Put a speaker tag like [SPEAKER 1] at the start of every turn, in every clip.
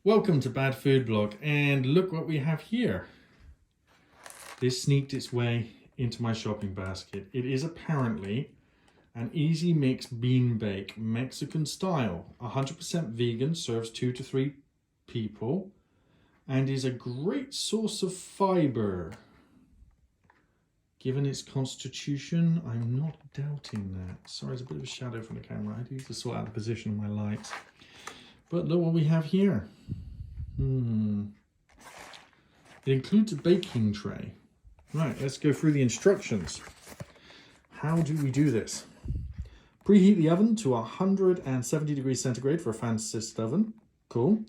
[SPEAKER 1] Welcome to Bad Food Blog, and look what we have here. This sneaked its way into my shopping basket. It is apparently an easy mix bean bake, Mexican style, 100% vegan, serves 2 to 3 people, and is a great source of fiber. Given its constitution, I'm not doubting that. Sorry, there's a bit of a shadow from the camera. I need to sort out the position of my lights. But look what we have here. It includes a baking tray. Right, let's go through the instructions. How do we do this? Preheat the oven to 170 degrees centigrade for a fan-assist oven. Cool.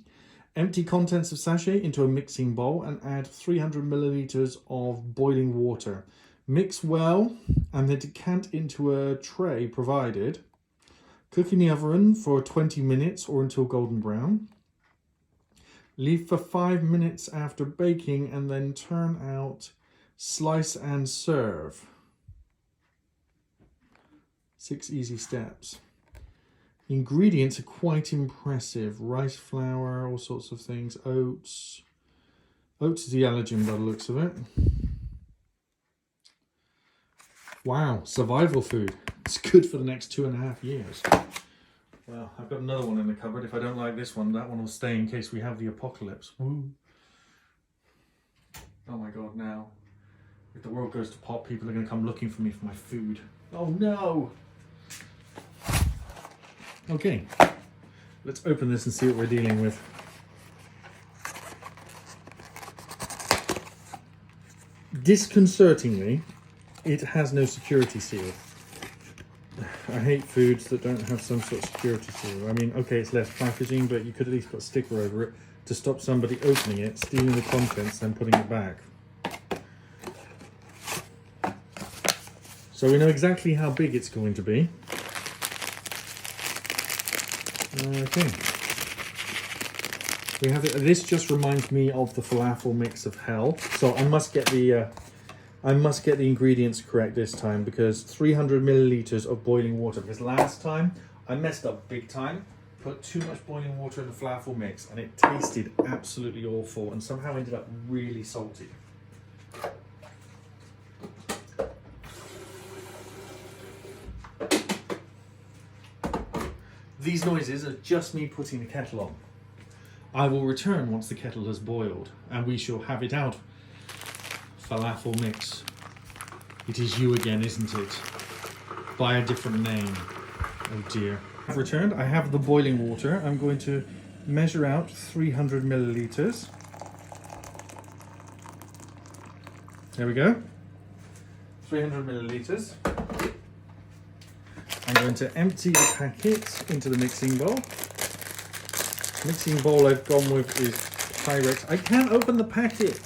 [SPEAKER 1] Empty contents of sachet into a mixing bowl and add 300 milliliters of boiling water. Mix well and then decant into a tray provided. Cook in the oven for 20 minutes or until golden brown. Leave for 5 minutes after baking and then turn out, slice and serve. 6 easy steps. Ingredients are quite impressive. Rice flour, all sorts of things. Oats. Oats is the allergen by the looks of it. Wow, survival food. It's good for the next 2.5 years. Well, I've got another one in the cupboard. If I don't like this one, that one will stay in case we have the apocalypse. Woo. Oh my God, now. If the world goes to pot, people are going to come looking for me for my food. Oh no! Okay, let's open this and see what we're dealing with. Disconcertingly, it has no security seal. I hate foods that don't have some sort of security seal. I mean, okay, it's less packaging, but you could at least put a sticker over it to stop somebody opening it, stealing the contents, and putting it back. So we know exactly how big it's going to be. Okay. We have it. This just reminds me of the falafel mix of hell. So I must get the ingredients correct this time, because 300 milliliters of boiling water. Because last time I messed up big time, put too much boiling water in the falafel mix, and it tasted absolutely awful, and somehow ended up really salty. These noises are just me putting the kettle on. I will return once the kettle has boiled, and we shall have it out. Falafel mix. It is you again, isn't it? By a different name. Oh dear. I've returned. I have the boiling water. I'm going to measure out 300 milliliters. There we go. 300 milliliters. I'm going to empty the packet into the mixing bowl. Mixing bowl I've gone with is Pyrex. I can't open the packet.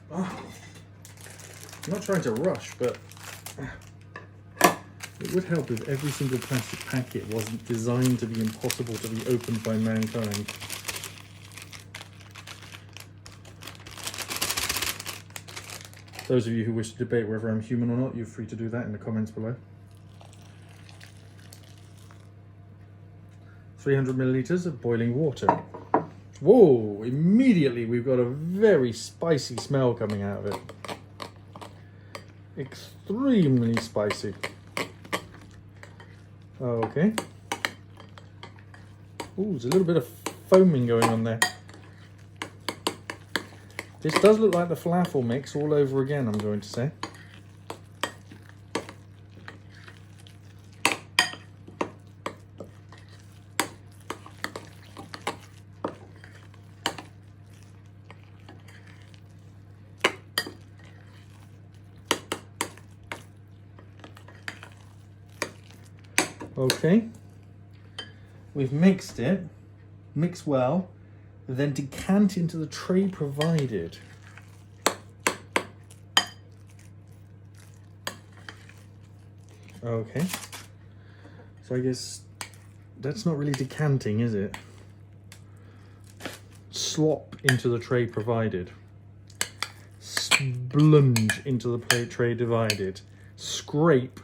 [SPEAKER 1] Oh. I'm not trying to rush, but it would help if every single plastic packet wasn't designed to be impossible to be opened by mankind. Those of you who wish to debate whether I'm human or not, you're free to do that in the comments below. 300 milliliters of boiling water. Whoa, immediately we've got a very spicy smell coming out of it. Extremely spicy. Okay. Ooh, there's a little bit of foaming going on there. This does look like the falafel mix all over again, I'm going to say. Okay, we've mixed it, mix well, then decant into the tray provided. Okay, so I guess that's not really decanting, is it? Slop into the tray provided. Splunge into the tray divided. Scrape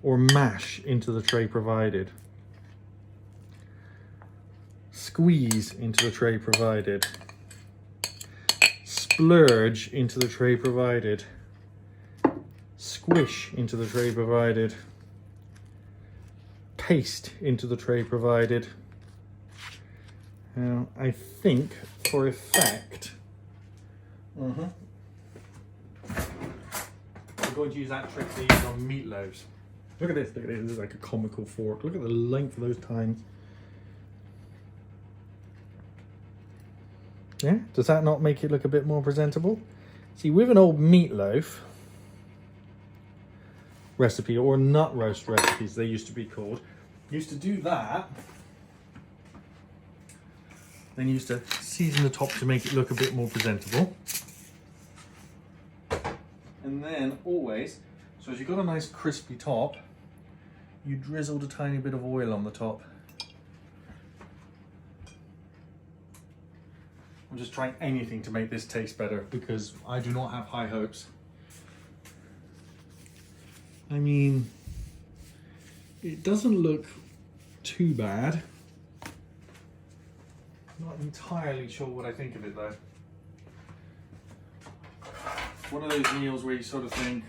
[SPEAKER 1] or mash into the tray provided. Squeeze into the tray provided. Splurge into the tray provided. Squish into the tray provided. Paste into the tray provided. Now, I think for effect, I'm going to use that trick to use on meatloaves. Look at this, look at this, this is like a comical fork. Look at the length of those tines. Yeah, does that not make it look a bit more presentable? See, with an old meatloaf recipe, or nut roast recipes they used to be called, used to do that, then used to season the top to make it look a bit more presentable. And then always, so as you've got a nice crispy top, you drizzled a tiny bit of oil on the top. I'm just trying anything to make this taste better because I do not have high hopes. I mean, it doesn't look too bad. Not entirely sure what I think of it though. One of those meals where you sort of think,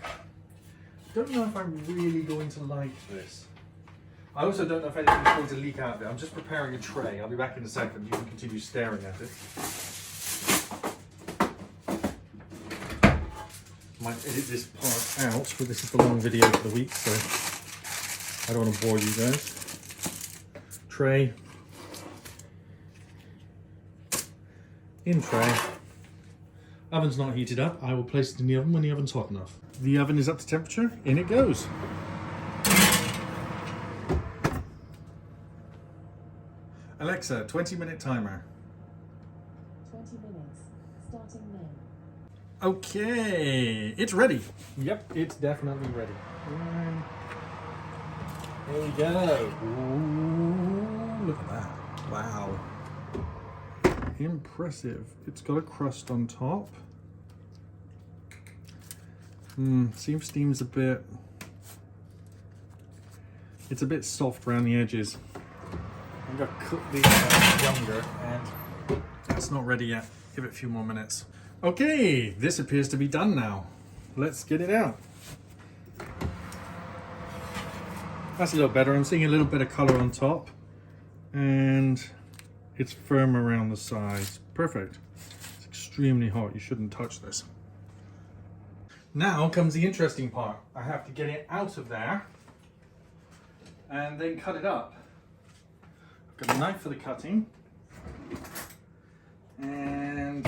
[SPEAKER 1] don't know if I'm really going to like this. I also don't know if anything's going to leak out of it. I'm just preparing a tray. I'll be back in a second. You can continue staring at it. Might edit this part out, but this is the long video for the week, so I don't want to bore you guys. Tray. In tray. Oven's not heated up. I will place it in the oven when the oven's hot enough. The oven is up to temperature. In it goes. Alexa, 20-minute timer.
[SPEAKER 2] 20 minutes. Starting now.
[SPEAKER 1] Okay, it's ready. Yep, it's definitely ready. There we go. Ooh, look at that. Wow. Impressive. It's got a crust on top. Steam's a bit... It's a bit soft around the edges. I'm going to cook these younger and it's not ready yet. Give it a few more minutes. Okay, this appears to be done now. Let's get it out. That's a little better. I'm seeing a little bit of color on top and it's firm around the sides. Perfect. It's extremely hot. You shouldn't touch this. Now comes the interesting part. I have to get it out of there and then cut it up. I've got a knife for the cutting and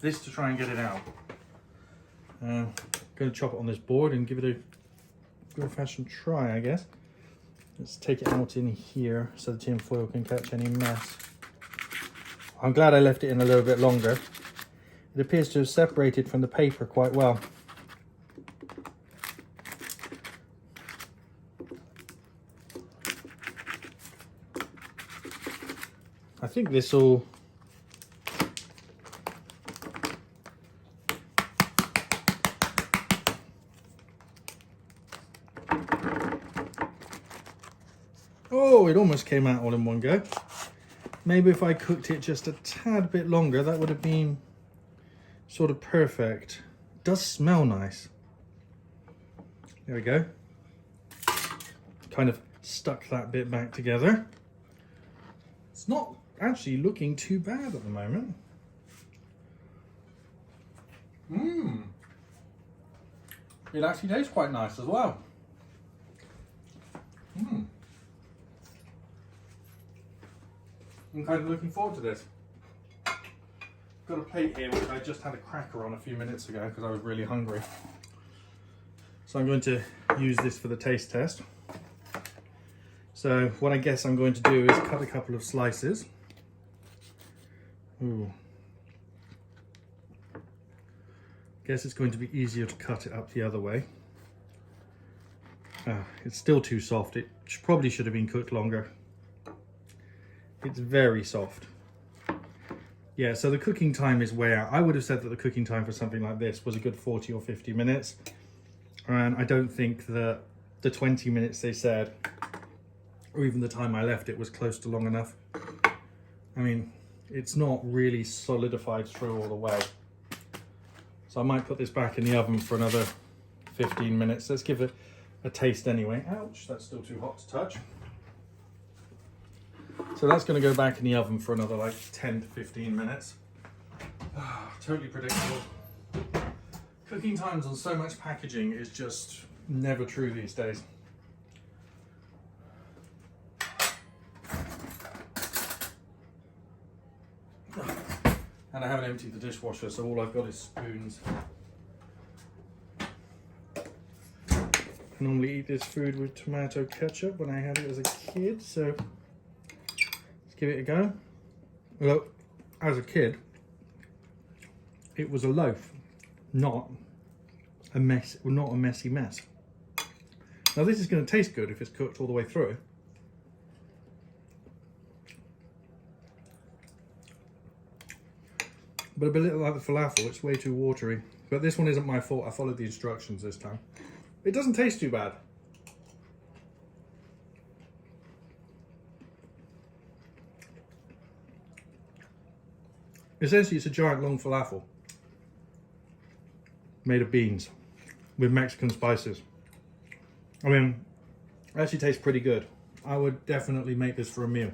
[SPEAKER 1] this to try and get it out. I'm going to chop it on this board and give it a good old-fashioned try, I guess. Let's take it out in here so the tin foil can catch any mess. I'm glad I left it in a little bit longer. It appears to have separated from the paper quite well. I think this will... Oh, it almost came out all in one go. Maybe if I cooked it just a tad bit longer, that would have been sort of perfect. It does smell nice. There we go. Kind of stuck that bit back together. It's not actually looking too bad at the moment. It actually tastes quite nice as well. I'm kind of looking forward to this. Got a plate here which I just had a cracker on a few minutes ago because I was really hungry. So I'm going to use this for the taste test. So what I guess I'm going to do is cut a couple of slices. Ooh. Guess it's going to be easier to cut it up the other way. It's still too soft. It probably should have been cooked longer. It's very soft. Yeah, so the cooking time is way out. I would have said that the cooking time for something like this was a good 40 or 50 minutes. And I don't think that the 20 minutes they said or even the time I left it was close to long enough. I mean, it's not really solidified through all the way. So I might put this back in the oven for another 15 minutes. Let's give it a taste anyway. Ouch, that's still too hot to touch. So that's going to go back in the oven for another like 10 to 15 minutes. Totally predictable. Cooking times on so much packaging is just never true these days. And I haven't emptied the dishwasher, so all I've got is spoons. I normally eat this food with tomato ketchup when I had it as a kid, so let's give it a go. Look, as a kid, it was a loaf, not a mess, not a messy mess. Now this is going to taste good if it's cooked all the way through. But a bit like the falafel, it's way too watery. But this one isn't my fault, I followed the instructions this time. It doesn't taste too bad. Essentially, it's a giant long falafel made of beans with Mexican spices. I mean, it actually tastes pretty good. I would definitely make this for a meal.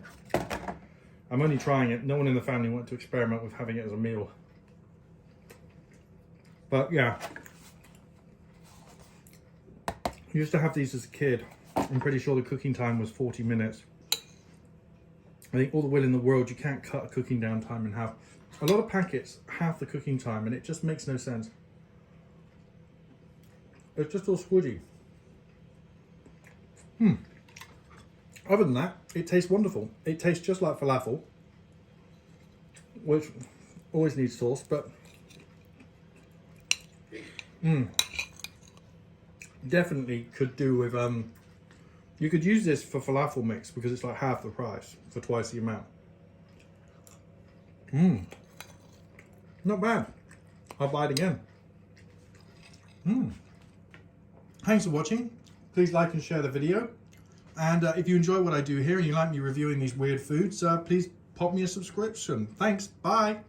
[SPEAKER 1] I'm only trying it. No one in the family wanted to experiment with having it as a meal. But yeah, I used to have these as a kid. I'm pretty sure the cooking time was 40 minutes. I think all the will in the world, you can't cut a cooking down time in half. A lot of packets half the cooking time and it just makes no sense. It's just all squidgy. Other than that, it tastes wonderful. It tastes just like falafel, which always needs sauce, but definitely could do with, you could use this for falafel mix because it's like half the price for twice the amount. Not bad. I'll buy it again. Thanks for watching. Please like and share the video. And if you enjoy what I do here and you like me reviewing these weird foods, please pop me a subscription. Thanks. Bye.